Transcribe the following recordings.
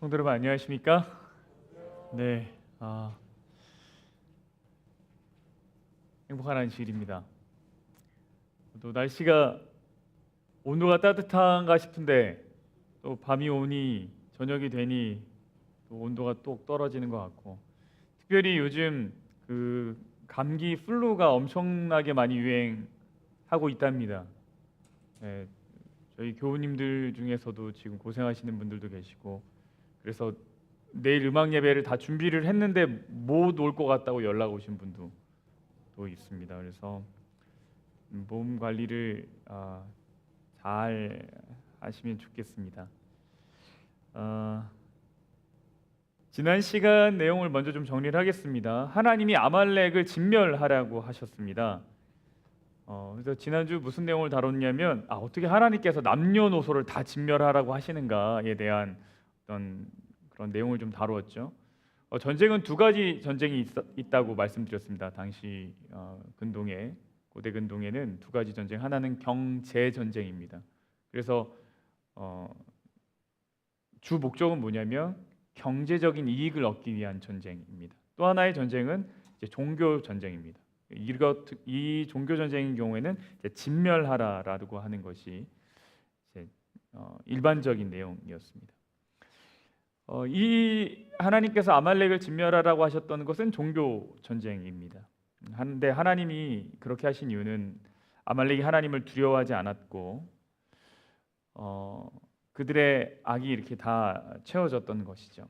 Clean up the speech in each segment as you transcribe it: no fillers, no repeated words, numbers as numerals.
성도 여러분 안녕하십니까? 네, 행복한 안식일입니다. 또 날씨가 온도가 따뜻한가 싶은데 또 밤이 오니 저녁이 되니 또 온도가 또 떨어지는 것 같고, 특별히 요즘 그 감기 플루가 엄청나게 많이 유행하고 있답니다. 네, 저희 교우님들 중에서도 지금 고생하시는 분들도 계시고, 그래서 내일 음악 예배를 다 준비를 했는데 못 올 것 같다고 연락 오신 분도 또 있습니다. 그래서 몸 관리를 잘 하시면 좋겠습니다. 지난 시간 내용을 먼저 좀 정리를 하겠습니다. 하나님이 아말렉을 진멸하라고 하셨습니다. 그래서 지난주 무슨 내용을 다뤘냐면 어떻게 하나님께서 남녀노소를 다 진멸하라고 하시는가에 대한 어떤 그런 내용을 좀 다루었죠. 전쟁은 두 가지 전쟁이 있다고 말씀드렸습니다. 당시 근동에, 고대 근동에는 두 가지 전쟁, 하나는 경제 전쟁입니다. 그래서 주 목적은 뭐냐면 경제적인 이익을 얻기 위한 전쟁입니다. 또 하나의 전쟁은 이제 종교 전쟁입니다. 이 종교 전쟁인 경우에는 이제 진멸하라라고 하는 것이 이제 일반적인 내용이었습니다. 이 하나님께서 아말렉을 진멸하라고 하셨던 것은 종교 전쟁입니다. 한데 하나님이 그렇게 하신 이유는 아말렉이 하나님을 두려워하지 않았고 그들의 악이 이렇게 다 채워졌던 것이죠.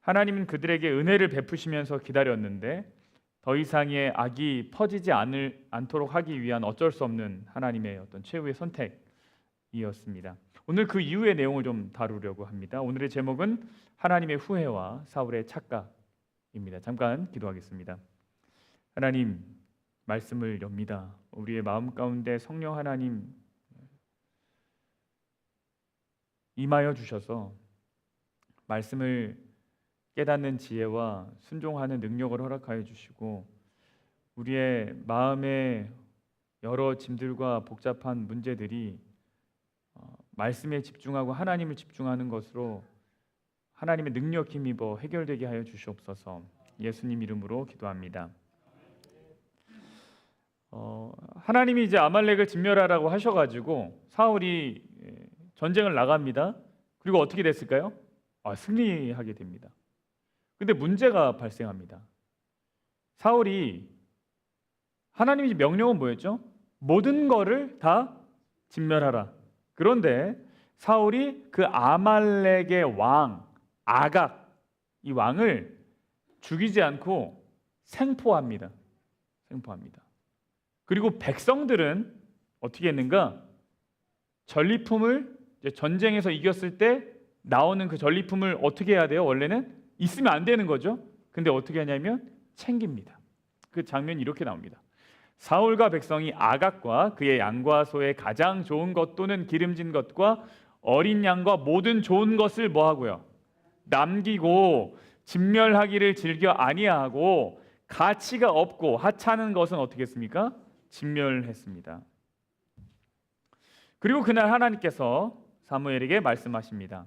하나님은 그들에게 은혜를 베푸시면서 기다렸는데 더 이상의 악이 퍼지지 않도록 하기 위한 어쩔 수 없는 하나님의 어떤 최후의 선택이었습니다. 오늘 그 이후의 내용을 좀 다루려고 합니다. 오늘의 제목은 하나님의 후회와 사울의 착각입니다. 잠깐 기도하겠습니다. 하나님, 말씀을 엽니다. 우리의 마음 가운데 성령 하나님 임하여 주셔서 말씀을 깨닫는 지혜와 순종하는 능력을 허락하여 주시고, 우리의 마음의 여러 짐들과 복잡한 문제들이 말씀에 집중하고 하나님을 집중하는 것으로 하나님의 능력 힘입어 해결되게 하여 주시옵소서. 예수님 이름으로 기도합니다. 하나님이 이제 아말렉을 진멸하라고 하셔가지고 사울이 전쟁을 나갑니다. 그리고 어떻게 됐을까요? 승리하게 됩니다. 근데 문제가 발생합니다. 사울이 하나님의 명령은 뭐였죠? 모든 거를 다 진멸하라. 그런데 사울이 그 아말렉의 왕 아각, 이 왕을 죽이지 않고 생포합니다. 그리고 백성들은 어떻게 했는가? 전리품을 전쟁에서 이겼을 때 나오는 그 전리품을 어떻게 해야 돼요? 원래는 있으면 안 되는 거죠. 근데 어떻게 하냐면 챙깁니다. 그 장면이 이렇게 나옵니다. 사울과 백성이 아각과 그의 양과 소의 가장 좋은 것 또는 기름진 것과 어린 양과 모든 좋은 것을 뭐하고요? 남기고 진멸하기를 즐겨 아니하고 가치가 없고 하찮은 것은 어떻게 했습니까? 진멸했습니다. 그리고 그날 하나님께서 사무엘에게 말씀하십니다.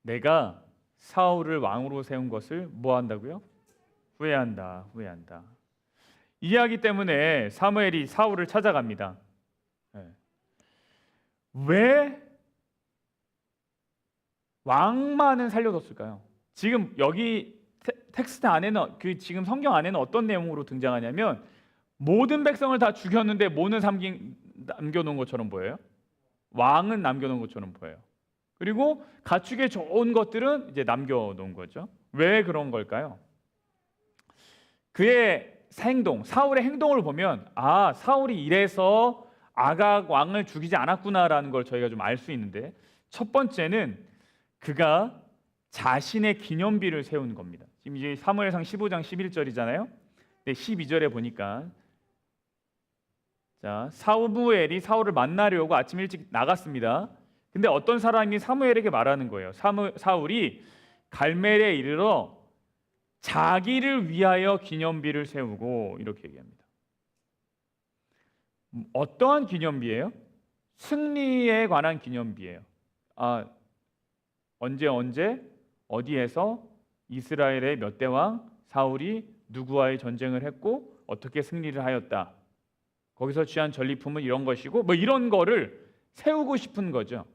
내가 사울을 왕으로 세운 것을 뭐 한다고요? 후회한다. 이 이야기 때문에 사무엘이 사울을 찾아갑니다. 왜 왕만은 살려뒀을까요? 지금 여기 텍스트 안에는 지금 성경 안에는 어떤 내용으로 등장하냐면 모든 백성을 다 죽였는데 모는 남겨놓은 것처럼 보여요. 왕은 남겨놓은 것처럼 보여요. 그리고 가축에 좋은 것들은 이제 남겨놓은 거죠. 왜 그런 걸까요? 그의 행동, 사울의 행동을 보면 사울이 이래서 아각 왕을 죽이지 않았구나라는 걸 저희가 좀 알 수 있는데, 첫 번째는 그가 자신의 기념비를 세운 겁니다. 지금 이제 사무엘상 15장 11절이잖아요. 근데 12절에 보니까 사무엘이 사울을 만나려고 아침 일찍 나갔습니다. 근데 어떤 사람이 사무엘에게 말하는 거예요. 사울이 갈멜에 이르러 자기를 위하여 기념비를 세우고, 이렇게 얘기합니다. 어떠한 기념비예요? 승리에 관한 기념비예요. 언제 어디에서 이스라엘의 몇 대 왕 사울이 누구와의 전쟁을 했고 어떻게 승리를 하였다. 거기서 취한 전리품은 이런 것이고 뭐 이런 거를 세우고 싶은 거죠.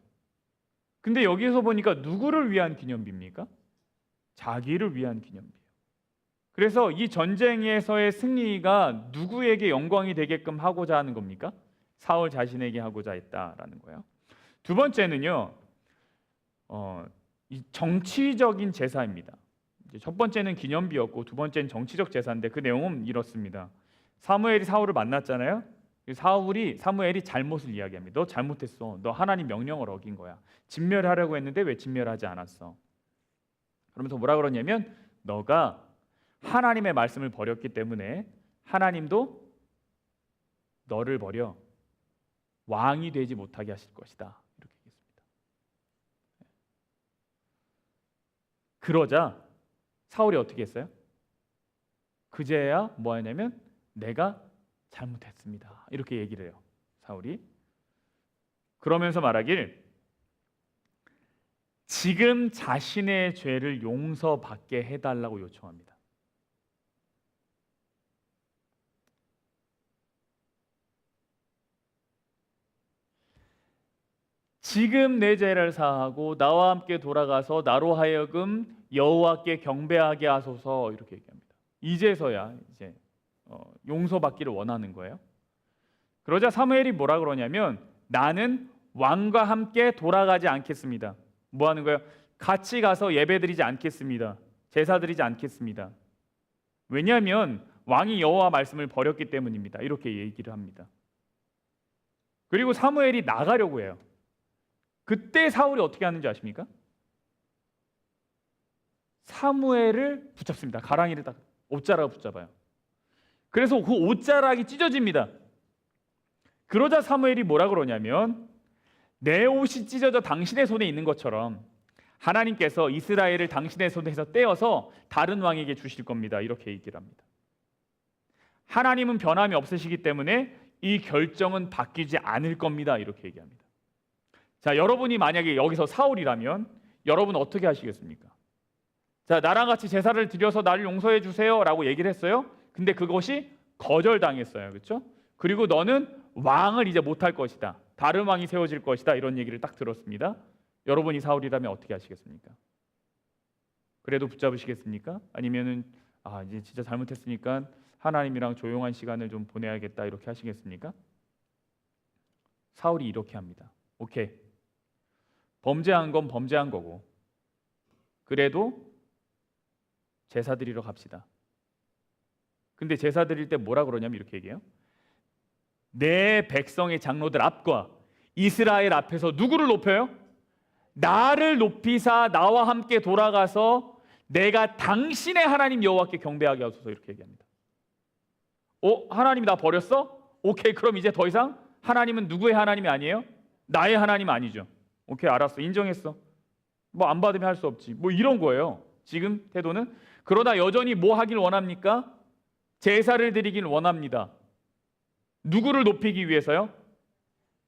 근데 여기에서 보니까 누구를 위한 기념비입니까? 자기를 위한 기념비예요. 그래서 이 전쟁에서의 승리가 누구에게 영광이 되게끔 하고자 하는 겁니까? 사울 자신에게 하고자 했다라는 거예요. 두 번째는요, 이 정치적인 제사입니다. 첫 번째는 기념비였고 두 번째는 정치적 제사인데 그 내용은 이렇습니다. 사무엘이 사울을 만났잖아요. 사무엘이 잘못을 이야기합니다. 너 잘못했어. 너 하나님 명령을 어긴 거야. 진멸하려고 했는데 왜 진멸하지 않았어? 그러면서 뭐라 그러냐면 너가 하나님의 말씀을 버렸기 때문에 하나님도 너를 버려 왕이 되지 못하게 하실 것이다. 이렇게 얘기했습니다. 그러자 사울이 어떻게 했어요? 그제야 뭐 하냐면 내가 잘못했습니다. 이렇게 얘기를 해요. 사울이. 그러면서 말하길 지금 자신의 죄를 용서받게 해달라고 요청합니다. 지금 내 죄를 사하고 나와 함께 돌아가서 나로 하여금 여호와께 경배하게 하소서 이렇게 얘기합니다. 이제서야 이제 용서받기를 원하는 거예요. 그러자 사무엘이 뭐라 그러냐면 나는 왕과 함께 돌아가지 않겠습니다. 뭐 하는 거예요? 같이 가서 예배드리지 않겠습니다. 제사드리지 않겠습니다. 왜냐하면 왕이 여호와 말씀을 버렸기 때문입니다. 이렇게 얘기를 합니다. 그리고 사무엘이 나가려고 해요. 그때 사울이 어떻게 하는지 아십니까? 사무엘을 붙잡습니다. 가랑이를 딱 옷자락을 붙잡아요. 그래서 그 옷자락이 찢어집니다. 그러자 사무엘이 뭐라 그러냐면 내 옷이 찢어져 당신의 손에 있는 것처럼 하나님께서 이스라엘을 당신의 손에서 떼어서 다른 왕에게 주실 겁니다. 이렇게 얘기를 합니다. 하나님은 변함이 없으시기 때문에 이 결정은 바뀌지 않을 겁니다. 이렇게 얘기합니다. 자, 여러분이 만약에 여기서 사울이라면 여러분 어떻게 하시겠습니까? 자, 나랑 같이 제사를 드려서 나를 용서해 주세요 라고 얘기를 했어요. 근데 그것이 거절당했어요. 그렇죠? 그리고 너는 왕을 이제 못할 것이다. 다른 왕이 세워질 것이다. 이런 얘기를 딱 들었습니다. 여러분이 사울이라면 어떻게 하시겠습니까? 그래도 붙잡으시겠습니까? 아니면은 이제 진짜 잘못했으니까 하나님이랑 조용한 시간을 좀 보내야겠다 이렇게 하시겠습니까? 사울이 이렇게 합니다. 오케이. 범죄한 건 범죄한 거고 그래도 제사 드리러 갑시다. 근데 제사 드릴 때 뭐라 그러냐면 이렇게 얘기해요. 내 백성의 장로들 앞과 이스라엘 앞에서 누구를 높여요? 나를 높이사 나와 함께 돌아가서 내가 당신의 하나님 여호와께 경배하게 하소서 이렇게 얘기합니다. 하나님이 나 버렸어? 오케이, 그럼 이제 더 이상 하나님은 누구의 하나님이 아니에요? 나의 하나님 아니죠. 오케이, 알았어, 인정했어. 뭐 안 받으면 할 수 없지. 뭐 이런 거예요. 지금 태도는. 그러나 여전히 뭐 하길 원합니까? 제사를 드리길 원합니다. 누구를 높이기 위해서요?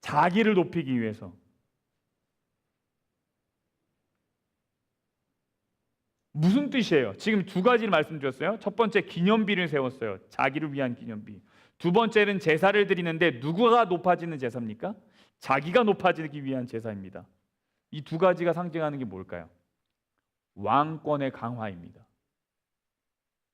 자기를 높이기 위해서. 무슨 뜻이에요? 지금 두 가지를 말씀드렸어요. 첫 번째, 기념비를 세웠어요. 자기를 위한 기념비. 두 번째는 제사를 드리는데 누구가 높아지는 제사입니까? 자기가 높아지기 위한 제사입니다. 이 두 가지가 상징하는 게 뭘까요? 왕권의 강화입니다.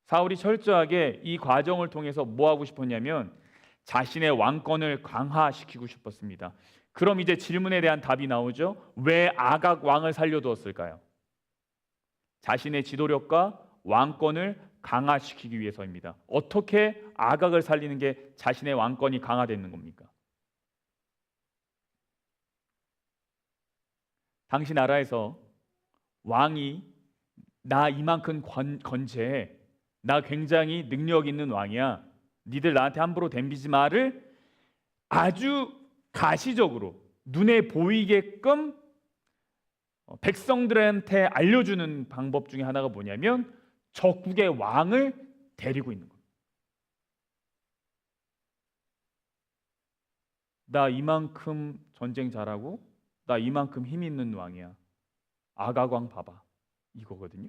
사울이 철저하게 이 과정을 통해서 뭐 하고 싶었냐면 자신의 왕권을 강화시키고 싶었습니다. 그럼 이제 질문에 대한 답이 나오죠. 왜 아각 왕을 살려두었을까요? 자신의 지도력과 왕권을 강화시키기 위해서입니다. 어떻게 아각을 살리는 게 자신의 왕권이 강화되는 겁니까? 당시 나라에서 왕이 나 이만큼 건재해, 나 굉장히 능력 있는 왕이야, 니들 나한테 함부로 덤비지 마를 아주 가시적으로 눈에 보이게끔 백성들한테 알려주는 방법 중에 하나가 뭐냐면 적국의 왕을 데리고 있는 거예요. 나 이만큼 전쟁 잘하고 나 이만큼 힘 있는 왕이야. 아각 왕 봐봐 이거거든요.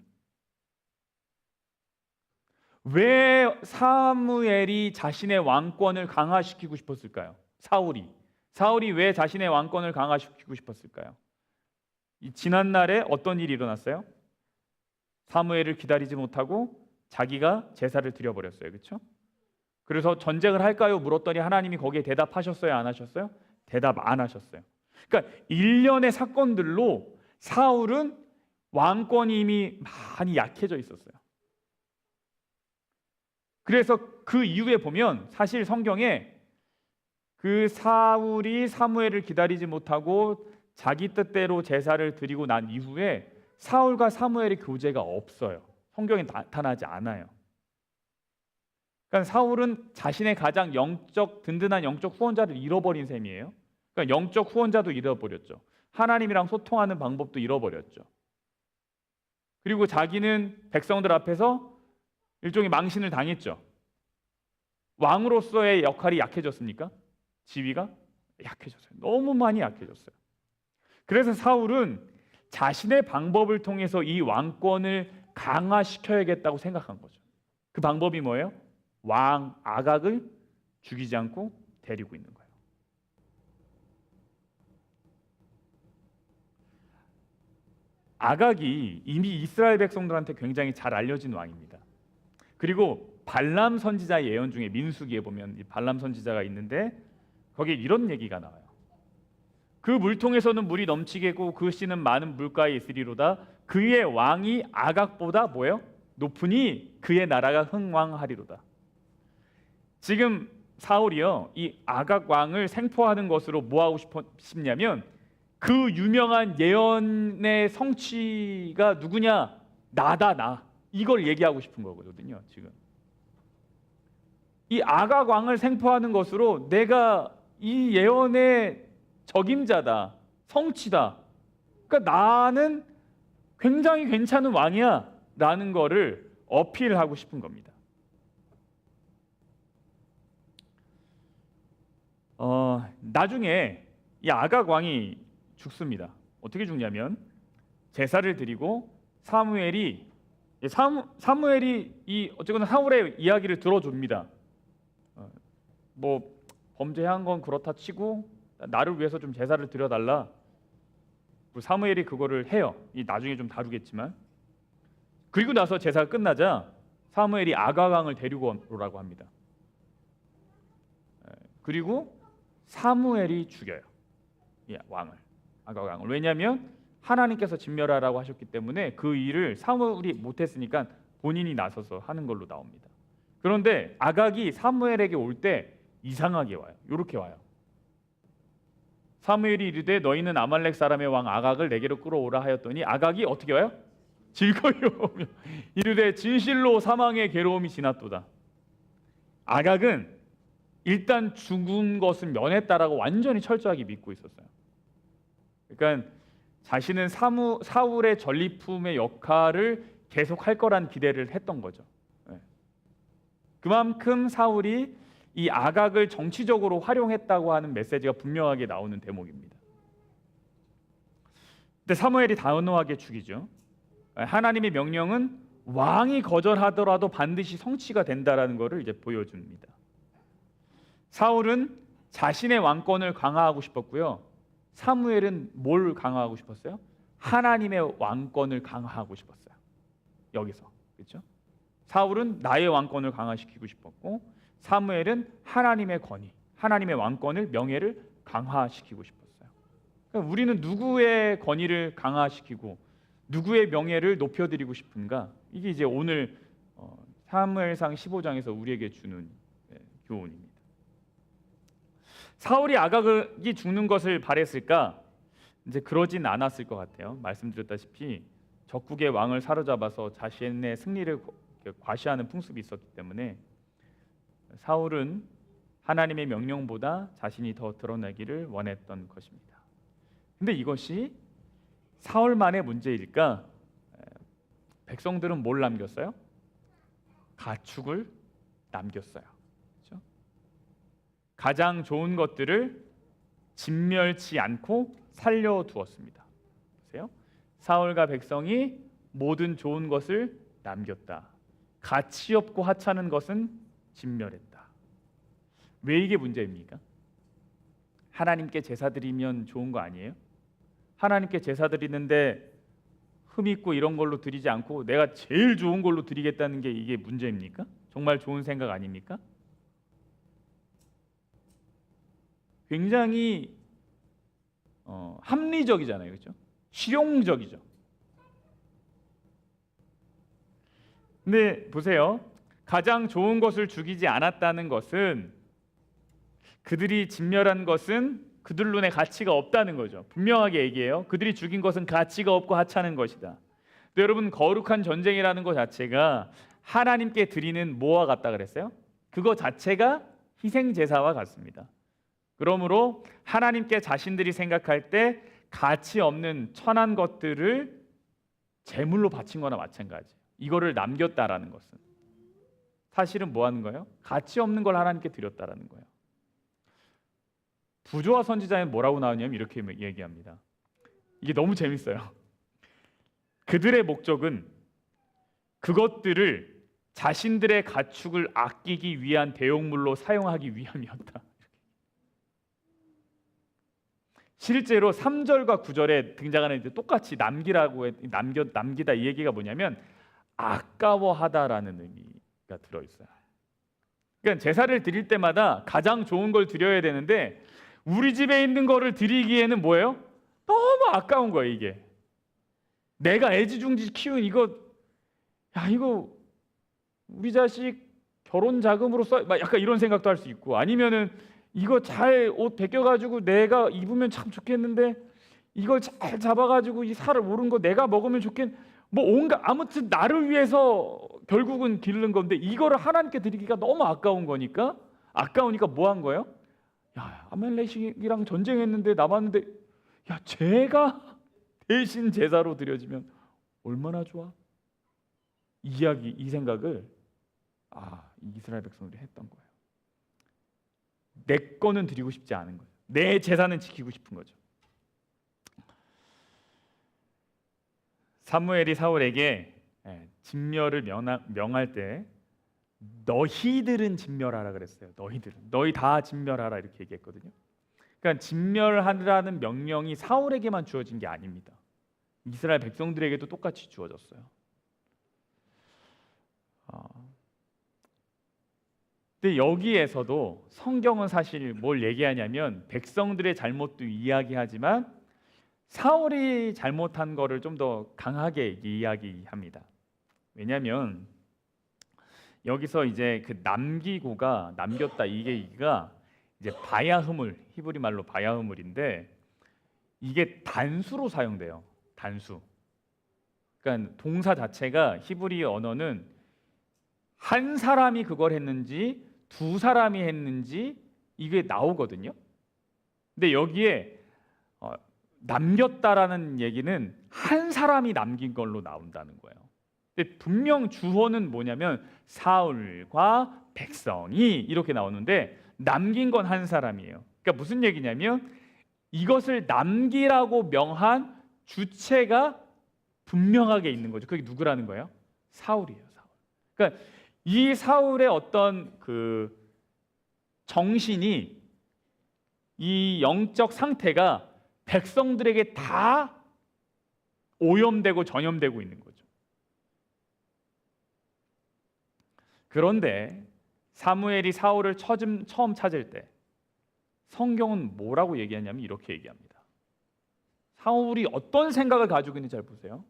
왜 사무엘이 자신의 왕권을 강화시키고 싶었을까요? 사울이 왜 자신의 왕권을 강화시키고 싶었을까요? 이 지난날에 어떤 일이 일어났어요? 사무엘을 기다리지 못하고 자기가 제사를 드려버렸어요. 그렇죠? 그래서 전쟁을 할까요? 물었더니 하나님이 거기에 대답하셨어요? 안 하셨어요? 대답 안 하셨어요. 그러니까 일련의 사건들로 사울은 왕권이 이미 많이 약해져 있었어요. 그래서 그 이후에 보면 사실 성경에 그 사울이 사무엘을 기다리지 못하고 자기 뜻대로 제사를 드리고 난 이후에 사울과 사무엘의 교제가 없어요. 성경에 나타나지 않아요. 그러니까 사울은 자신의 가장 든든한 영적 후원자를 잃어버린 셈이에요. 그러니까 영적 후원자도 잃어버렸죠. 하나님이랑 소통하는 방법도 잃어버렸죠. 그리고 자기는 백성들 앞에서 일종의 망신을 당했죠. 왕으로서의 역할이 약해졌습니까? 지위가 약해졌어요. 너무 많이 약해졌어요. 그래서 사울은 자신의 방법을 통해서 이 왕권을 강화시켜야겠다고 생각한 거죠. 그 방법이 뭐예요? 왕 아각을 죽이지 않고 데리고 있는 거예요. 아각이 이미 이스라엘 백성들한테 굉장히 잘 알려진 왕입니다. 그리고 발람 선지자의 예언 중에 민수기에 보면 이 발람 선지자가 있는데 거기에 이런 얘기가 나와요. 그 물통에서는 물이 넘치겠고 그 씨는 많은 물가에 있으리로다. 그의 왕이 아각보다 뭐예요? 높으니 그의 나라가 흥왕하리로다. 지금 사울이요, 이 아각 왕을 생포하는 것으로 뭐 하고 싶냐면 그 유명한 예언의 성취가 누구냐? 나다, 나. 이걸 얘기하고 싶은 거거든요. 지금 이 아각 왕을 생포하는 것으로 내가 이 예언의 적임자다, 성취다. 그러니까 나는 굉장히 괜찮은 왕이야 라는 거를 어필하고 싶은 겁니다. 나중에 이 아각 왕이 죽습니다. 어떻게 죽냐면 제사를 드리고 사무엘이 어쨌거나 사울의 이야기를 들어줍니다. 뭐 범죄한 건 그렇다 치고 나를 위해서 좀 제사를 드려달라. 사무엘이 그거를 해요. 이 나중에 좀 다루겠지만. 그리고 나서 제사가 끝나자 사무엘이 아각 왕을 데리고 오라고 합니다. 그리고 사무엘이 죽여요. 이 왕을, 아각 왕을. 왜냐하면 하나님께서 진멸하라고 하셨기 때문에 그 일을 사무엘이 못했으니까 본인이 나서서 하는 걸로 나옵니다. 그런데 아각이 사무엘에게 올 때 이상하게 와요. 이렇게 와요. 사무엘이 이르되 너희는 아말렉 사람의 왕 아각을 내게로 끌어오라 하였더니 아각이 어떻게 와요? 즐거이 오며 이르되 진실로 사망의 괴로움이 지났도다. 아각은 일단 죽은 것은 면했다라고 완전히 철저하게 믿고 있었어요. 그러니까 자신은 사울의 전리품의 역할을 계속할 거란 기대를 했던 거죠. 그만큼 사울이 이 아각을 정치적으로 활용했다고 하는 메시지가 분명하게 나오는 대목입니다. 근데 사무엘이 단호하게 죽이죠. 하나님의 명령은 왕이 거절하더라도 반드시 성취가 된다라는 것을 이제 보여줍니다. 사울은 자신의 왕권을 강화하고 싶었고요. 사무엘은 뭘 강화하고 싶었어요? 하나님의 왕권을 강화하고 싶었어요. 여기서, 그렇죠? 사울은 나의 왕권을 강화시키고 싶었고 사무엘은 하나님의 권위, 하나님의 왕권을, 명예를 강화시키고 싶었어요. 그러니까 우리는 누구의 권위를 강화시키고 누구의 명예를 높여드리고 싶은가? 이게 이제 오늘 사무엘상 15장에서 우리에게 주는 교훈입니다. 사울이 아각이 죽는 것을 바랬을까? 이제 그러진 않았을 것 같아요. 말씀드렸다시피 적국의 왕을 사로잡아서 자신의 승리를 과시하는 풍습이 있었기 때문에 사울은 하나님의 명령보다 자신이 더 드러내기를 원했던 것입니다. 근데 이것이 사울만의 문제일까? 백성들은 뭘 남겼어요? 가축을 남겼어요. 그렇죠? 가장 좋은 것들을 진멸치 않고 살려두었습니다. 보세요. 사울과 백성이 모든 좋은 것을 남겼다. 가치 없고 하찮은 것은 진멸했다. 왜 이게 문제입니까? 하나님께 제사 드리면 좋은 거 아니에요? 하나님께 제사 드리는데 흠 있고 이런 걸로 드리지 않고 내가 제일 좋은 걸로 드리겠다는 게 이게 문제입니까? 정말 좋은 생각 아닙니까? 굉장히 합리적이잖아요, 그렇죠? 실용적이죠. 근데 보세요. 가장 좋은 것을 죽이지 않았다는 것은 그들이 진멸한 것은 그들 눈에 가치가 없다는 거죠. 분명하게 얘기해요. 그들이 죽인 것은 가치가 없고 하찮은 것이다. 근데 여러분, 거룩한 전쟁이라는 것 자체가 하나님께 드리는 뭐와 같다 그랬어요? 그거 자체가 희생 제사와 같습니다. 그러므로 하나님께 자신들이 생각할 때 가치 없는 천한 것들을 제물로 바친 거나 마찬가지. 이거를 남겼다라는 것은 사실은 뭐 하는 거예요? 가치 없는 걸 하나님께 드렸다라는 거예요. 부조와 선지자는 뭐라고 나오냐면 이렇게 얘기합니다. 이게 너무 재밌어요. 그들의 목적은 그것들을 자신들의 가축을 아끼기 위한 대용물로 사용하기 위함이었다. 실제로 3절과 9절에 등장하는 똑같이 남기다 이 얘기가 뭐냐면 아까워하다라는 의미가 들어있어요. 그러니까 제사를 드릴 때마다 가장 좋은 걸 드려야 되는데 우리 집에 있는 거를 드리기에는 뭐예요? 너무 아까운 거예요. 이게 내가 애지중지 키운 이거 우리 자식 결혼 자금으로 써, 약간 이런 생각도 할 수 있고, 아니면은 이거 잘 옷 벗겨가지고 내가 입으면 참 좋겠는데 이걸 잘 잡아가지고 이 살을 오른 거 내가 먹으면 뭐 온갖 아무튼 나를 위해서 결국은 기르는 건데 이거를 하나님께 드리기가 너무 아까우니까 뭐 한 거예요? 야, 아말렉이랑 전쟁했는데 남았는데 야, 제가 대신 제사로 드려지면 얼마나 좋아? 이 생각을 이스라엘 백성들이 했던 거예요. 내 거는 드리고 싶지 않은 거예요. 내 제사는 지키고 싶은 거죠. 사무엘이 사울에게 진멸을 명할 때 너희들은 진멸하라 그랬어요. 너희 다 진멸하라 이렇게 얘기했거든요. 그러니까 진멸하라는 명령이 사울에게만 주어진 게 아닙니다. 이스라엘 백성들에게도 똑같이 주어졌어요. 근데 여기에서도 성경은 사실 뭘 얘기하냐면 백성들의 잘못도 이야기하지만 사울이 잘못한 거를 좀 더 강하게 이야기합니다. 왜냐하면 여기서 이제 그 남겼다 이 얘기가 이제 바야흐물, 히브리 말로 바야흐물인데 이게 단수로 사용돼요. 단수. 그러니까 동사 자체가 히브리 언어는 한 사람이 그걸 했는지 두 사람이 했는지 이게 나오거든요. 근데 여기에 남겼다라는 얘기는 한 사람이 남긴 걸로 나온다는 거예요. 근데 분명 주어는 뭐냐면 사울과 백성이 이렇게 나오는데 남긴 건 한 사람이에요. 그러니까 무슨 얘기냐면 이것을 남기라고 명한 주체가 분명하게 있는 거죠. 그게 누구라는 거예요? 사울이에요. 사울. 그러니까 이 사울의 어떤 그 정신이, 이 영적 상태가 백성들에게 다 오염되고 전염되고 있는 거죠. 그런데 사무엘이 사울을 처음 찾을 때 성경은 뭐라고 얘기하냐면 이렇게 얘기합니다. 사울이 어떤 생각을 가지고 있는지 잘 보세요.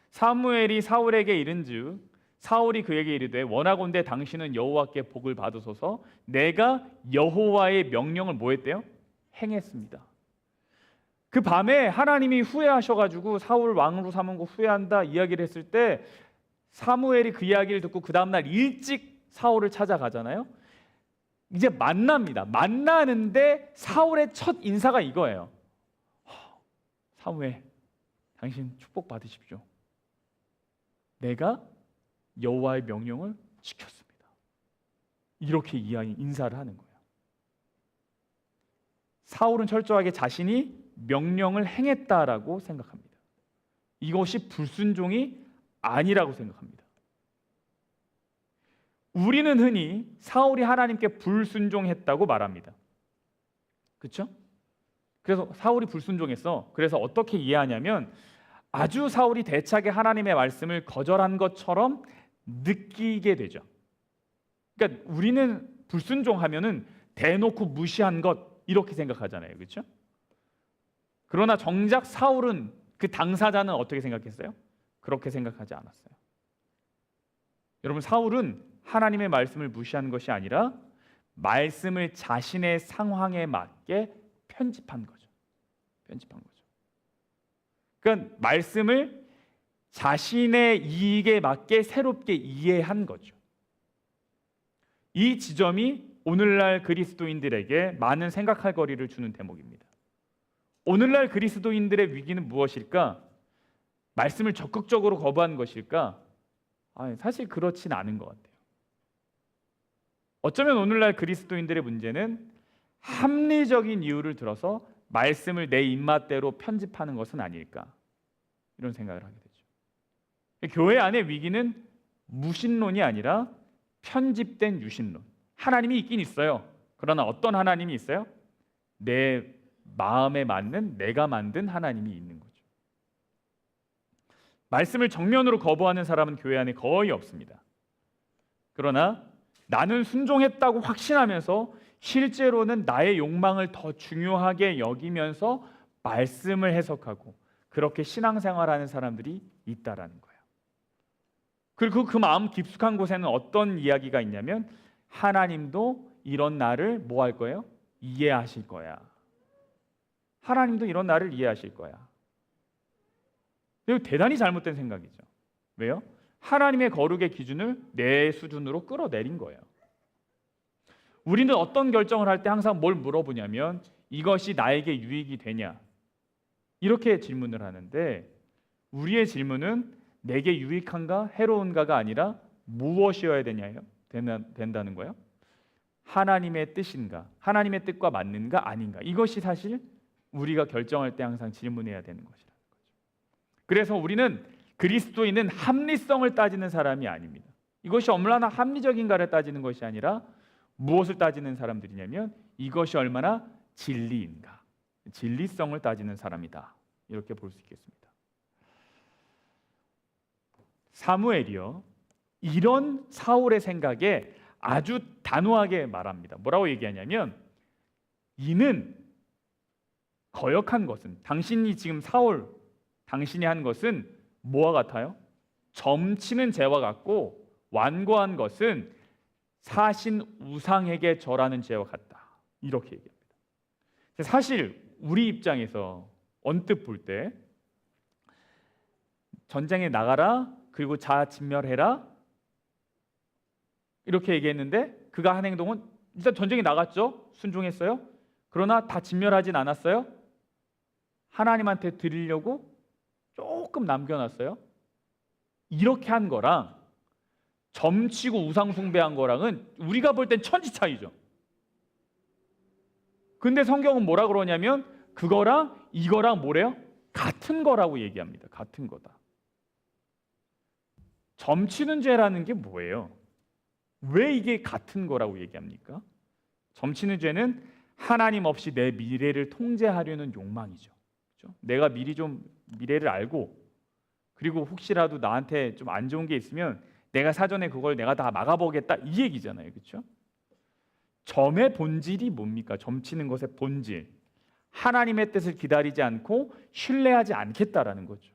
사무엘이 사울에게 이른즉 사울이 그에게 이르되 원하건대 당신은 여호와께 복을 받으소서. 내가 여호와의 명령을 뭐 했대요? 행했습니다. 그 밤에 하나님이 후회하셔가지고 사울 왕으로 삼은 거 후회한다 이야기를 했을 때 사무엘이 그 이야기를 듣고 그 다음날 일찍 사울을 찾아가잖아요. 이제 만납니다. 만나는데 사울의 첫 인사가 이거예요. 사무엘, 당신 축복 받으십시오. 내가 여호와의 명령을 지켰습니다. 이렇게 인사를 하는 거예요. 사울은 철저하게 자신이 명령을 행했다라고 생각합니다. 이것이 불순종이 아니라고 생각합니다. 우리는 흔히 사울이 하나님께 불순종했다고 말합니다. 그렇죠? 그래서 사울이 불순종했어. 그래서 어떻게 이해하냐면 아주 사울이 대차게 하나님의 말씀을 거절한 것처럼 느끼게 되죠. 그러니까 우리는 불순종하면은 대놓고 무시한 것 이렇게 생각하잖아요. 그렇죠? 그러나 정작 사울은 그 당사자는 어떻게 생각했어요? 그렇게 생각하지 않았어요. 여러분, 사울은 하나님의 말씀을 무시한 것이 아니라 말씀을 자신의 상황에 맞게 편집한 거죠. 편집한 거죠. 그러니까 말씀을 자신의 이익에 맞게 새롭게 이해한 거죠. 이 지점이 오늘날 그리스도인들에게 많은 생각할 거리를 주는 대목입니다. 오늘날 그리스도인들의 위기는 무엇일까? 말씀을 적극적으로 거부한 것일까? 사실 그렇진 않은 것 같아요. 어쩌면 오늘날 그리스도인들의 문제는 합리적인 이유를 들어서 말씀을 내 입맛대로 편집하는 것은 아닐까, 이런 생각을 하게 되죠. 교회 안의 위기는 무신론이 아니라 편집된 유신론. 하나님이 있긴 있어요. 그러나 어떤 하나님이 있어요? 내 마음에 맞는 내가 만든 하나님이 있는 거죠. 말씀을 정면으로 거부하는 사람은 교회 안에 거의 없습니다. 그러나 나는 순종했다고 확신하면서 실제로는 나의 욕망을 더 중요하게 여기면서 말씀을 해석하고 그렇게 신앙생활하는 사람들이 있다라는 거예요. 그리고 그 마음 깊숙한 곳에는 어떤 이야기가 있냐면 하나님도 이런 나를 뭐 할 거예요? 이해하실 거야. 하나님도 이런 나를 이해하실 거야. 이거 대단히 잘못된 생각이죠. 왜요? 하나님의 거룩의 기준을 내 수준으로 끌어내린 거예요. 우리는 어떤 결정을 할 때 항상 뭘 물어보냐면 이것이 나에게 유익이 되냐? 이렇게 질문을 하는데 우리의 질문은 내게 유익한가 해로운가가 아니라 무엇이어야 되냐요? 된다는 거예요. 하나님의 뜻인가? 하나님의 뜻과 맞는가 아닌가? 이것이 사실 우리가 결정할 때 항상 질문해야 되는 것이라는 거죠. 그래서 우리는 그리스도인은 합리성을 따지는 사람이 아닙니다. 이것이 얼마나 합리적인가를 따지는 것이 아니라 무엇을 따지는 사람들이냐면 이것이 얼마나 진리인가, 진리성을 따지는 사람이다, 이렇게 볼 수 있겠습니다. 사무엘이요, 이런 사울의 생각에 아주 단호하게 말합니다. 뭐라고 얘기하냐면 이는 거역한 것은, 당신이 지금 사울 당신이 한 것은 뭐와 같아요? 점치는 죄와 같고 완고한 것은 사신 우상에게 절하는 죄와 같다, 이렇게 얘기합니다. 사실 우리 입장에서 언뜻 볼 때 전쟁에 나가라 그리고 자진멸해라 이렇게 얘기했는데 그가 한 행동은 일단 전쟁에 나갔죠. 순종했어요. 그러나 다 진멸하진 않았어요. 하나님한테 드리려고 조금 남겨놨어요. 이렇게 한 거랑 점치고 우상 숭배한 거랑은 우리가 볼 땐 천지 차이죠. 근데 성경은 뭐라 그러냐면 그거랑 이거랑 뭐래요? 같은 거라고 얘기합니다. 같은 거다. 점치는 죄라는 게 뭐예요? 왜 이게 같은 거라고 얘기합니까? 점치는 죄는 하나님 없이 내 미래를 통제하려는 욕망이죠. 그렇죠? 내가 미리 좀 미래를 알고 그리고 혹시라도 나한테 좀 안 좋은 게 있으면 내가 사전에 그걸 내가 다 막아보겠다, 이 얘기잖아요. 그렇죠? 점의 본질이 뭡니까? 점치는 것의 본질, 하나님의 뜻을 기다리지 않고 신뢰하지 않겠다라는 거죠.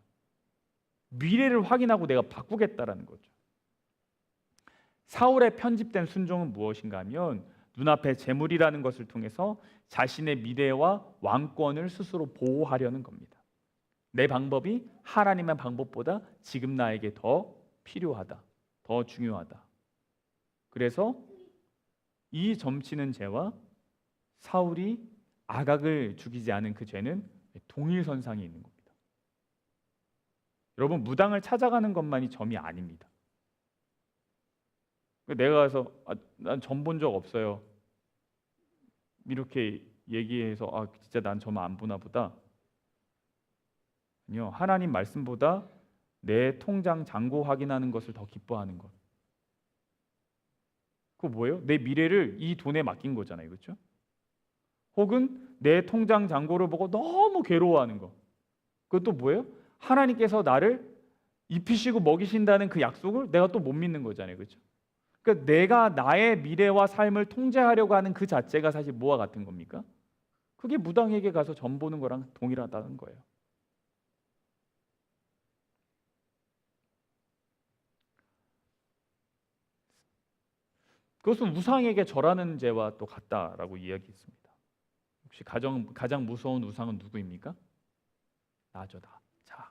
미래를 확인하고 내가 바꾸겠다라는 거죠. 사울의 편집된 순종은 무엇인가 하면 눈앞에 재물이라는 것을 통해서 자신의 미래와 왕권을 스스로 보호하려는 겁니다. 내 방법이 하나님의 방법보다 지금 나에게 더 필요하다, 더 중요하다. 그래서 이 점치는 죄와 사울이 아각을 죽이지 않은 그 죄는 동일선상에 있는 겁니다. 여러분, 무당을 찾아가는 것만이 점이 아닙니다. 내가 가서 난 점 본 적 없어요, 이렇게 얘기해서 진짜 난 점 안 보나 보다, 하나님 말씀보다 내 통장 잔고 확인하는 것을 더 기뻐하는 것. 그거 뭐예요? 내 미래를 이 돈에 맡긴 거잖아요, 그렇죠? 혹은 내 통장 잔고를 보고 너무 괴로워하는 거. 그것도 뭐예요? 하나님께서 나를 입히시고 먹이신다는 그 약속을 내가 또 못 믿는 거잖아요, 그렇죠? 그러니까 내가 나의 미래와 삶을 통제하려고 하는 그 자체가 사실 뭐와 같은 겁니까? 그게 무당에게 가서 점 보는 거랑 동일하다는 거예요. 그것은 우상에게 절하는 죄와 또 같다라고 이야기했습니다. 혹시 가장 무서운 우상은 누구입니까? 나죠, 나. 자,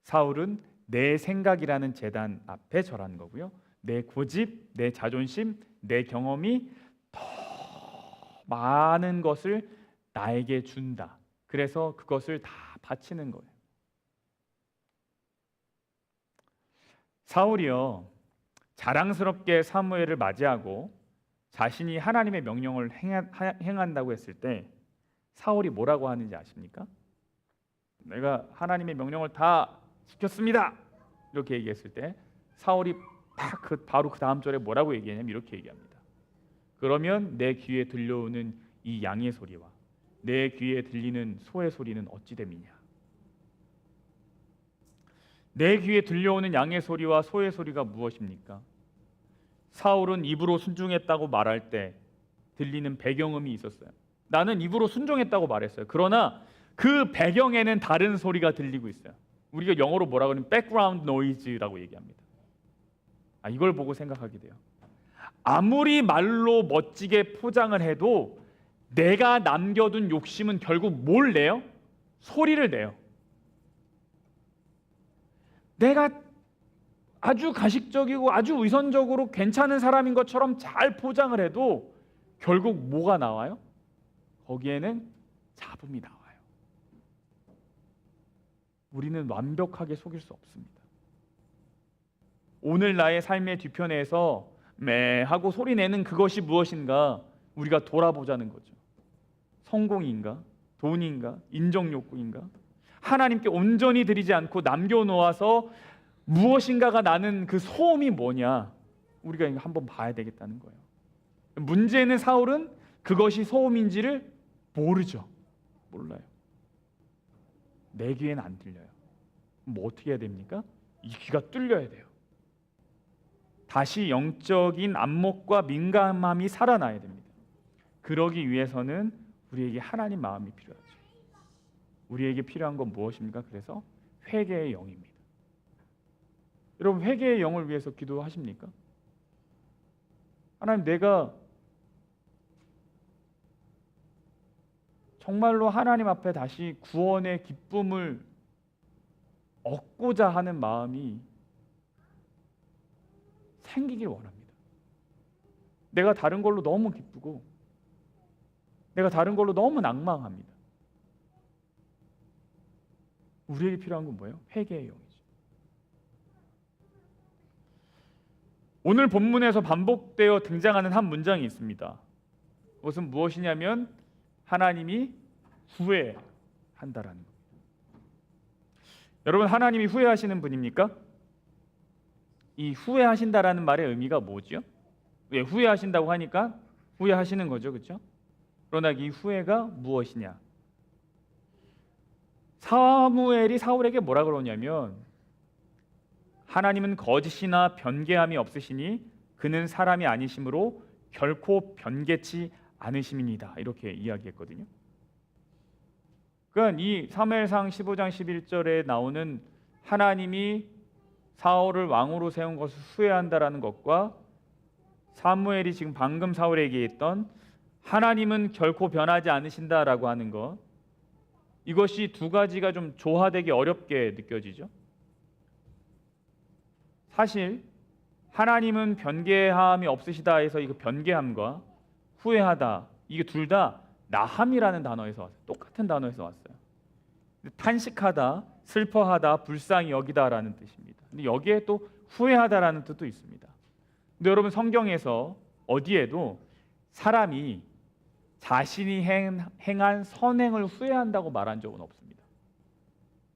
사울은 내 생각이라는 제단 앞에 절하는 거고요. 내 고집, 내 자존심, 내 경험이 더 많은 것을 나에게 준다. 그래서 그것을 다 바치는 거예요. 사울이요, 자랑스럽게 사무엘을 맞이하고 자신이 하나님의 명령을 행한다고 했을 때 사울이 뭐라고 하는지 아십니까? 내가 하나님의 명령을 다 지켰습니다. 이렇게 얘기했을 때 사울이 바로 그 다음 절에 뭐라고 얘기하냐면 이렇게 얘기합니다. 그러면 내 귀에 들려오는 이 양의 소리와 내 귀에 들리는 소의 소리는 어찌 됨이냐? 내 귀에 들려오는 양의 소리와 소의 소리가 무엇입니까? 사울은 입으로 순종했다고 말할 때 들리는 배경음이 있었어요. 나는 입으로 순종했다고 말했어요. 그러나 그 배경에는 다른 소리가 들리고 있어요. 우리가 영어로 뭐라고 하면 background noise라고 얘기합니다. 이걸 보고 생각하게 돼요. 아무리 말로 멋지게 포장을 해도 내가 남겨둔 욕심은 결국 뭘 내요? 소리를 내요. 내가 아주 가식적이고 아주 위선적으로 괜찮은 사람인 것처럼 잘 포장을 해도 결국 뭐가 나와요? 거기에는 잡음이 나와요. 우리는 완벽하게 속일 수 없습니다. 오늘 나의 삶의 뒤편에서 매 하고 소리내는 그것이 무엇인가 우리가 돌아보자는 거죠. 성공인가? 돈인가? 인정욕구인가? 하나님께 온전히 드리지 않고 남겨놓아서 무엇인가가 나는 그 소음이 뭐냐? 우리가 한번 봐야 되겠다는 거예요. 문제는 사울은 그것이 소음인지를 모르죠. 몰라요. 내 귀에는 안 들려요. 뭐 어떻게 해야 됩니까? 이 귀가 뚫려야 돼요. 다시 영적인 안목과 민감함이 살아나야 됩니다. 그러기 위해서는 우리에게 하나님 마음이 필요하죠. 우리에게 필요한 건 무엇입니까? 그래서 회개의 영입니다. 여러분, 회개의 영을 위해서 기도하십니까? 하나님, 내가 정말로 하나님 앞에 다시 구원의 기쁨을 얻고자 하는 마음이 생기길 원합니다. 내가 다른 걸로 너무 기쁘고 내가 다른 걸로 너무 낭망합니다. 우리에게 필요한 건 뭐예요? 회개의 영이죠. 오늘 본문에서 반복되어 등장하는 한 문장이 있습니다. 그것은 무엇이냐면 하나님이 후회한다라는 겁니다. 여러분, 하나님이 후회하시는 분입니까? 이 후회하신다라는 말의 의미가 뭐죠? 왜 후회하신다고 하니까 후회하시는 거죠, 그렇죠? 그러나 이 후회가 무엇이냐? 사무엘이 사울에게 뭐라 그러냐면 하나님은 거짓이나 변개함이 없으시니 그는 사람이 아니심으로 결코 변개치 않으심이니이다. 이렇게 이야기했거든요. 그러니까 이 사무엘상 15장 11절에 나오는 하나님이 사울을 왕으로 세운 것을 후회한다라는 것과 사무엘이 지금 방금 사울에게 했던 하나님은 결코 변하지 않으신다라고 하는 것, 이것이 두 가지가 좀 조화되기 어렵게 느껴지죠. 사실 하나님은 변개함이 없으시다 해서 이거 변개함과 후회하다, 이게 둘 다 나함이라는 단어에서 왔어요. 똑같은 단어에서 왔어요. 탄식하다, 슬퍼하다, 불쌍히 여기다라는 뜻입니다. 근데 여기에 또 후회하다라는 뜻도 있습니다. 근데 여러분, 성경에서 어디에도 사람이 자신이 행한 선행을 후회한다고 말한 적은 없습니다.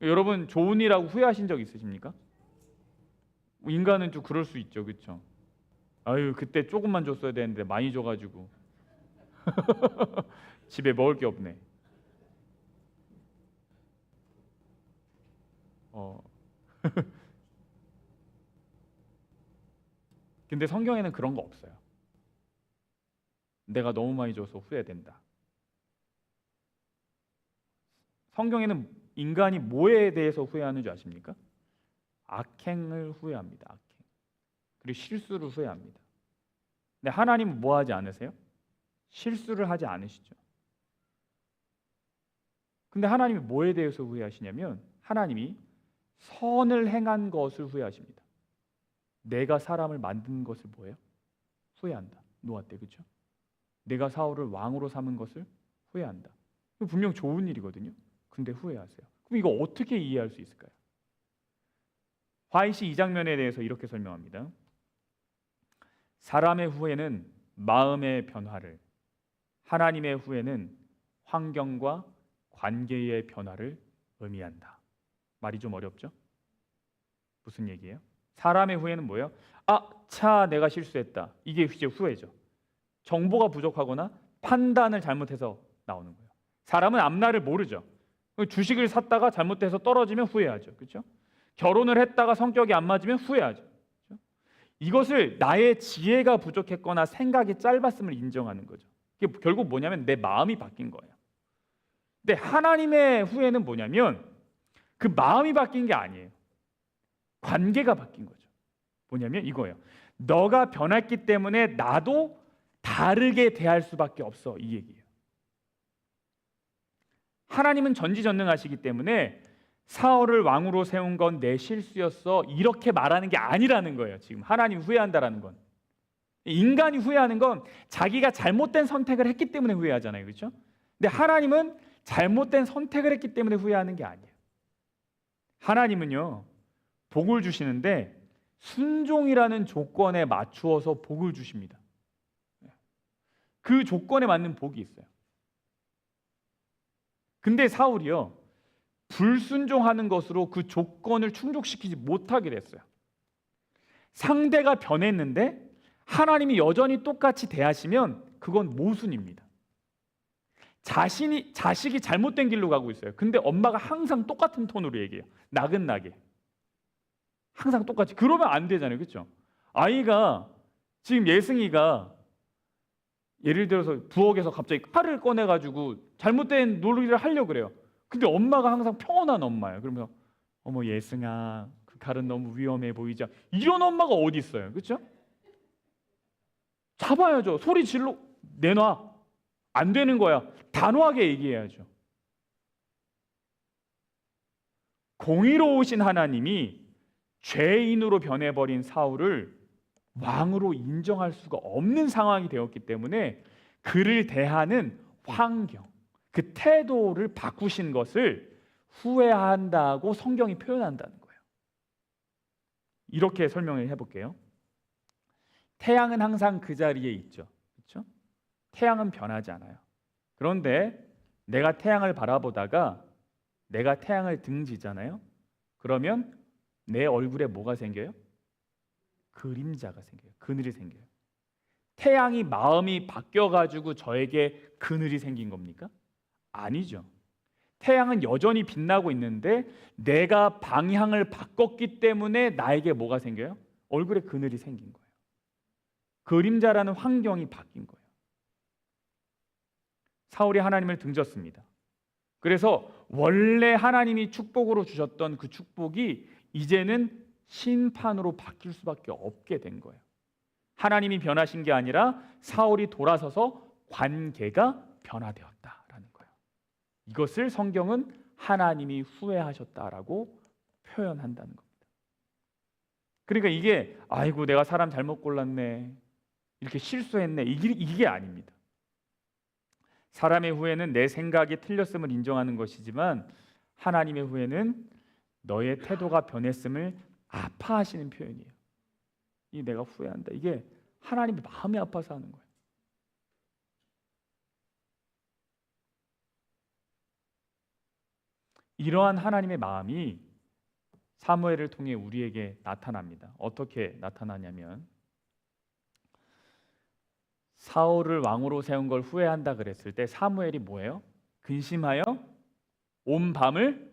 여러분 좋은 일하고 후회하신 적 있으십니까? 인간은 좀 그럴 수 있죠, 그렇죠? 아유 그때 조금만 줬어야 되는데 많이 줘가지고 집에 먹을 게 없네. 어. 근데 성경에는 그런 거 없어요. 내가 너무 많이 줘서 후회된다. 성경에는 인간이 뭐에 대해서 후회하는 줄 아십니까? 악행을 후회합니다. 악행. 그리고 실수를 후회합니다. 근데 하나님은 뭐 하지 않으세요? 실수를 하지 않으시죠. 근데 하나님이 뭐에 대해서 후회하시냐면 하나님이 선을 행한 것을 후회하십니다. 내가 사람을 만든 것을 뭐예요? 후회한다. 노아 때 그렇죠? 내가 사울을 왕으로 삼은 것을 후회한다. 분명 좋은 일이거든요. 근데 후회하세요. 그럼 이거 어떻게 이해할 수 있을까요? 화이시 이 장면에 대해서 이렇게 설명합니다. 사람의 후회는 마음의 변화를, 하나님의 후회는 환경과 관계의 변화를 의미한다. 말이 좀 어렵죠? 무슨 얘기예요? 사람의 후회는 뭐예요? 내가 실수했다. 이게 이제 후회죠. 정보가 부족하거나 판단을 잘못해서 나오는 거예요. 사람은 앞날을 모르죠. 주식을 샀다가 잘못해서 떨어지면 후회하죠. 그렇죠? 결혼을 했다가 성격이 안 맞으면 후회하죠. 그렇죠? 이것을 나의 지혜가 부족했거나 생각이 짧았음을 인정하는 거죠. 이게 결국 뭐냐면 내 마음이 바뀐 거예요. 근데 하나님의 후회는 뭐냐면 그 마음이 바뀐 게 아니에요. 관계가 바뀐 거죠. 뭐냐면 이거예요. 너가 변했기 때문에 나도 다르게 대할 수밖에 없어. 이 얘기예요. 하나님은 전지전능하시기 때문에 사울을 왕으로 세운 건 내 실수였어. 이렇게 말하는 게 아니라는 거예요. 지금 하나님 후회한다라는 건. 인간이 후회하는 건 자기가 잘못된 선택을 했기 때문에 후회하잖아요. 그렇죠? 근데 하나님은 잘못된 선택을 했기 때문에 후회하는 게 아니에요. 하나님은요. 복을 주시는데 순종이라는 조건에 맞추어서 복을 주십니다. 그 조건에 맞는 복이 있어요. 근데 사울이요. 불순종하는 것으로 그 조건을 충족시키지 못하게 됐어요. 상대가 변했는데 하나님이 여전히 똑같이 대하시면 그건 모순입니다. 자식이 잘못된 길로 가고 있어요. 근데 엄마가 항상 똑같은 톤으로 얘기해요. 나긋나게. 항상 똑같이. 그러면 안 되잖아요. 그렇죠? 아이가 지금 예승이가 예를 들어서 부엌에서 갑자기 칼을 꺼내가지고 잘못된 놀이를 하려고 그래요. 근데 엄마가 항상 평온한 엄마예요. 그러면서 어머 예승아 그 칼은 너무 위험해 보이죠. 이런 엄마가 어디 있어요. 그렇죠? 잡아야죠. 소리 질러 내놔. 안 되는 거야. 단호하게 얘기해야죠. 공의로우신 하나님이 죄인으로 변해버린 사울을 왕으로 인정할 수가 없는 상황이 되었기 때문에 그를 대하는 환경, 그 태도를 바꾸신 것을 후회한다고 성경이 표현한다는 거예요. 이렇게 설명을 해볼게요. 태양은 항상 그 자리에 있죠. 그렇죠? 태양은 변하지 않아요. 그런데 내가 태양을 바라보다가 내가 태양을 등지잖아요. 그러면 내 얼굴에 뭐가 생겨요? 그림자가 생겨요. 그늘이 생겨요. 태양이 마음이 바뀌어가지고 저에게 그늘이 생긴 겁니까? 아니죠. 태양은 여전히 빛나고 있는데 내가 방향을 바꿨기 때문에 나에게 뭐가 생겨요? 얼굴에 그늘이 생긴 거예요. 그림자라는 환경이 바뀐 거예요. 사울이 하나님을 등졌습니다. 그래서 원래 하나님이 축복으로 주셨던 그 축복이 이제는 심판으로 바뀔 수밖에 없게 된 거예요. 하나님이 변하신 게 아니라 사울이 돌아서서 관계가 변화되었다라는 거예요. 이것을 성경은 하나님이 후회하셨다라고 표현한다는 겁니다. 그러니까 이게 아이고 내가 사람 잘못 골랐네 이렇게 실수했네 이게 아닙니다. 사람의 후회는 내 생각이 틀렸음을 인정하는 것이지만 하나님의 후회는 너의 태도가 변했음을 아파하시는 표현이에요. 이 내가 후회한다. 이게 하나님이 마음이 아파서 하는 거예요. 이러한 하나님의 마음이 사무엘을 통해 우리에게 나타납니다. 어떻게 나타나냐면 사울을 왕으로 세운 걸 후회한다 그랬을 때 사무엘이 뭐예요? 근심하여 온 밤을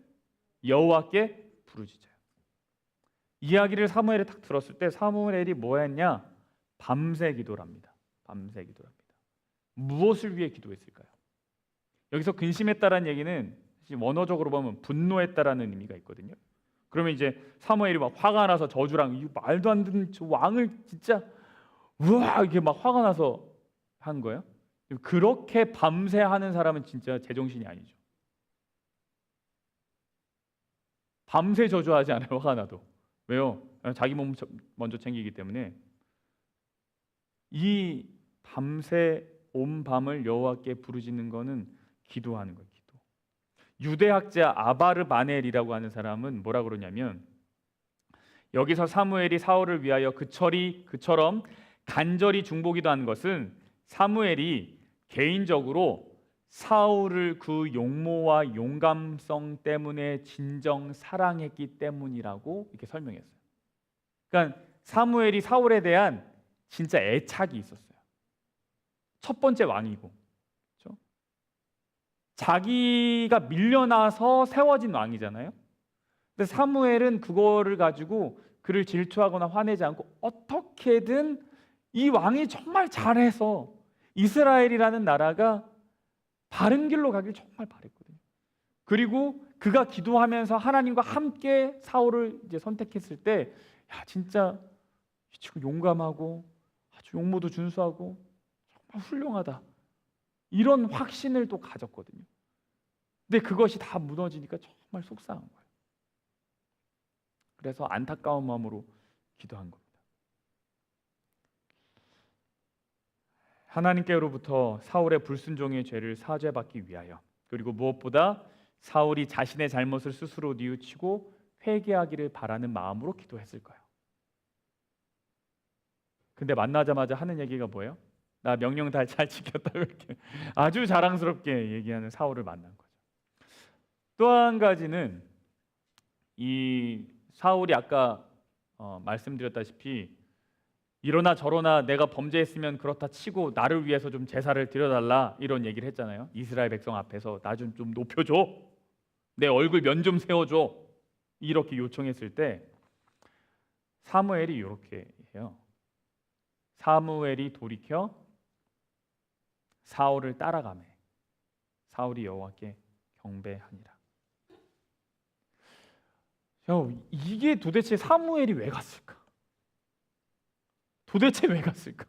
여호와께 부르짖어요. 이야기를 사무엘이 딱 들었을 때 사무엘이 뭐 했냐? 밤새 기도를 합니다. 밤새 기도를 합니다. 무엇을 위해 기도했을까요? 여기서 근심했다라는 얘기는 원어적으로 보면 분노했다라는 의미가 있거든요. 그러면 이제 사무엘이 막 화가 나서 저주랑 이 말도 안 되는 저 왕을 진짜 우와 이렇게 막 화가 나서 한 거예요. 그렇게 밤새 하는 사람은 진짜 제정신이 아니죠. 밤새 저주하지 않아요. 화가 나도. 왜요? 자기 몸 먼저 챙기기 때문에. 이 밤새 온 밤을 여호와께 부르짖는 거는 기도하는 거예요. 기도. 유대학자 아바르바넬이라고 하는 사람은 뭐라 그러냐면 여기서 사무엘이 사울을 위하여 그처럼 간절히 중보기도 한 것은 사무엘이 개인적으로 사울을 그 용모와 용감성 때문에 진정 사랑했기 때문이라고 이렇게 설명했어요. 그러니까 사무엘이 사울에 대한 진짜 애착이 있었어요. 첫 번째 왕이고, 그렇죠? 자기가 밀려나서 세워진 왕이잖아요. 근데 사무엘은 그거를 가지고 그를 질투하거나 화내지 않고 어떻게든 이 왕이 정말 잘해서 이스라엘이라는 나라가 바른 길로 가길 정말 바랬거든요. 그리고 그가 기도하면서 하나님과 함께 사울을 이제 선택했을 때, 야 진짜 이 친구 용감하고 아주 용모도 준수하고 정말 훌륭하다. 이런 확신을 또 가졌거든요. 근데 그것이 다 무너지니까 정말 속상한 거예요. 그래서 안타까운 마음으로 기도한 겁니다. 하나님께로부터 사울의 불순종의 죄를 사죄받기 위하여, 그리고 무엇보다 사울이 자신의 잘못을 스스로 뉘우치고 회개하기를 바라는 마음으로 기도했을 거예요. 근데 만나자마자 하는 얘기가 뭐예요? 나 명령 다 잘 지켰다 이렇게 아주 자랑스럽게 얘기하는 사울을 만난 거죠. 또 한 가지는 이 사울이 아까 말씀드렸다시피 이러나 저러나 내가 범죄했으면 그렇다 치고 나를 위해서 좀 제사를 드려달라 이런 얘기를 했잖아요. 이스라엘 백성 앞에서 나 좀 높여줘, 내 얼굴 면 좀 세워줘 이렇게 요청했을 때 사무엘이 이렇게 해요. 사무엘이 돌이켜 사울을 따라가매 사울이 여호와께 경배하니라. 이게 도대체 사무엘이 왜 갔을까? 도대체 왜 갔을까?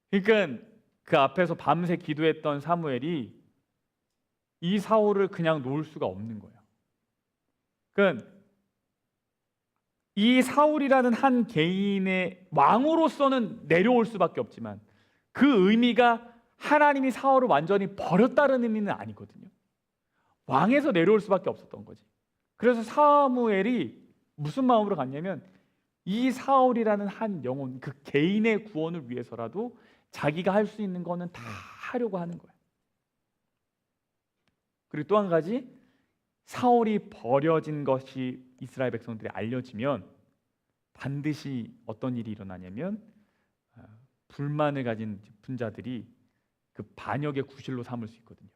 그러니까 그 앞에서 밤새 기도했던 사무엘이 이 사울을 그냥 놓을 수가 없는 거예요. 그러니까 이 사울이라는 한 개인의 왕으로서는 내려올 수밖에 없지만 그 의미가 하나님이 사울을 완전히 버렸다는 의미는 아니거든요. 왕에서 내려올 수밖에 없었던 거지. 그래서 사무엘이 무슨 마음으로 갔냐면 이 사울이라는 한 영혼, 그 개인의 구원을 위해서라도 자기가 할 수 있는 거는 다 하려고 하는 거예요. 그리고 또 한 가지, 사울이 버려진 것이 이스라엘 백성들이 알려지면 반드시 어떤 일이 일어나냐면 불만을 가진 분자들이 그 반역의 구실로 삼을 수 있거든요.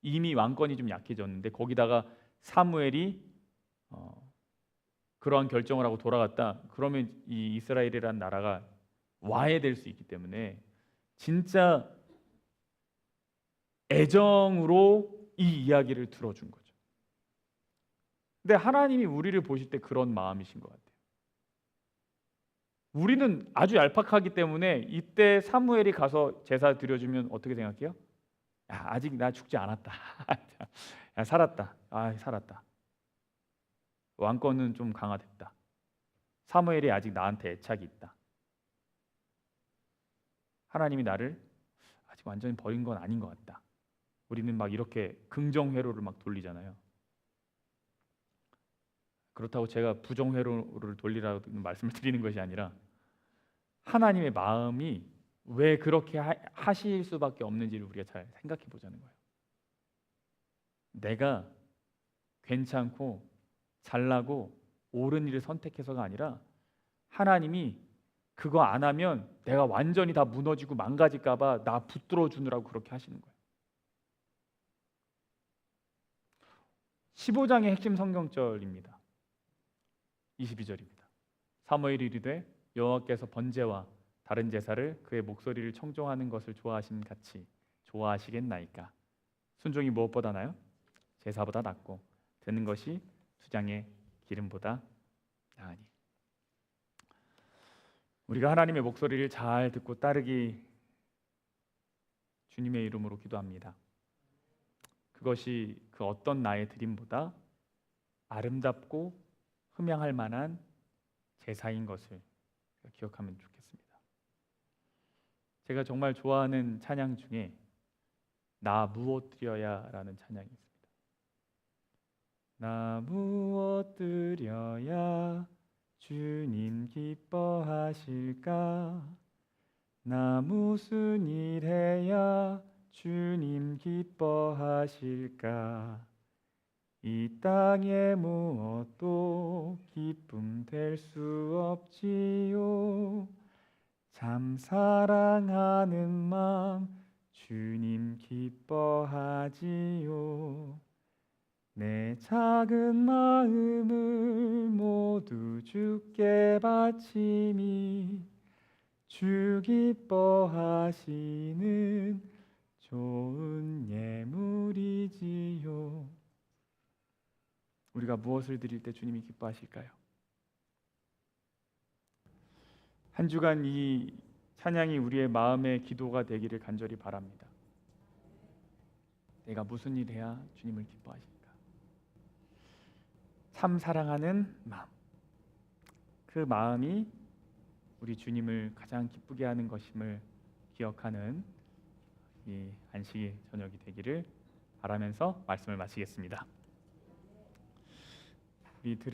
이미 왕권이 좀 약해졌는데 거기다가 사무엘이 그러한 결정을 하고 돌아갔다. 그러면 이 이스라엘이라는 나라가 와해될 수 있기 때문에 진짜 애정으로 이 이야기를 들어준 거죠. 근데 하나님이 우리를 보실 때 그런 마음이신 것 같아요. 우리는 아주 얄팍하기 때문에 이때 사무엘이 가서 제사 드려주면 어떻게 생각해요? 야, 아직 나 죽지 않았다. 야, 살았다. 아, 살았다. 왕권은 좀 강화됐다. 사무엘이 아직 나한테 애착이 있다. 하나님이 나를 아직 완전히 버린 건 아닌 것 같다. 우리는 막 이렇게 긍정회로를 막 돌리잖아요. 그렇다고 제가 부정회로를 돌리라는 말씀을 드리는 것이 아니라 하나님의 마음이 왜 그렇게 하실 수밖에 없는지를 우리가 잘 생각해 보자는 거예요. 내가 괜찮고 잘나고 옳은 일을 선택해서가 아니라 하나님이 그거 안 하면 내가 완전히 다 무너지고 망가질까 봐 나 붙들어 주느라고 그렇게 하시는 거예요. 15장의 핵심 성경절입니다. 22절입니다. 사무엘이 이르되 여호와께서 번제와 다른 제사를 그의 목소리를 청종하는 것을 좋아하신 같이 좋아하시겠나이까. 순종이 무엇보다 나요? 제사보다 낫고 드는 것이 수장의 기름보다 나으니. 우리가 하나님의 목소리를 잘 듣고 따르기 주님의 이름으로 기도합니다. 그것이 그 어떤 나의 드림보다 아름답고 흠양할 만한 제사인 것을 기억하면 좋겠습니다. 제가 정말 좋아하는 찬양 중에 나 무엇 드려야 라는 찬양이 있습니다. 나 무엇 드려야 주님 기뻐하실까? 나 무슨 일 해야 주님 기뻐하실까? 이 땅에 무엇도 기쁨 될 수 없지요. 참 사랑하는 마음 주님 기뻐하지요. 내 작은 마음을 모두 주께 바치미 주 기뻐하시는 좋은 예물이지요. 우리가 무엇을 드릴 때 주님이 기뻐하실까요? 한 주간 이 찬양이 우리의 마음의 기도가 되기를 간절히 바랍니다. 내가 무슨 일 해야 주님을 기뻐하실까? 참 사랑하는 마음, 그 마음이 우리 주님을 가장 기쁘게 하는 것임을 기억하는 이 안식의 저녁이 되기를 바라면서 말씀을 마치겠습니다. 우리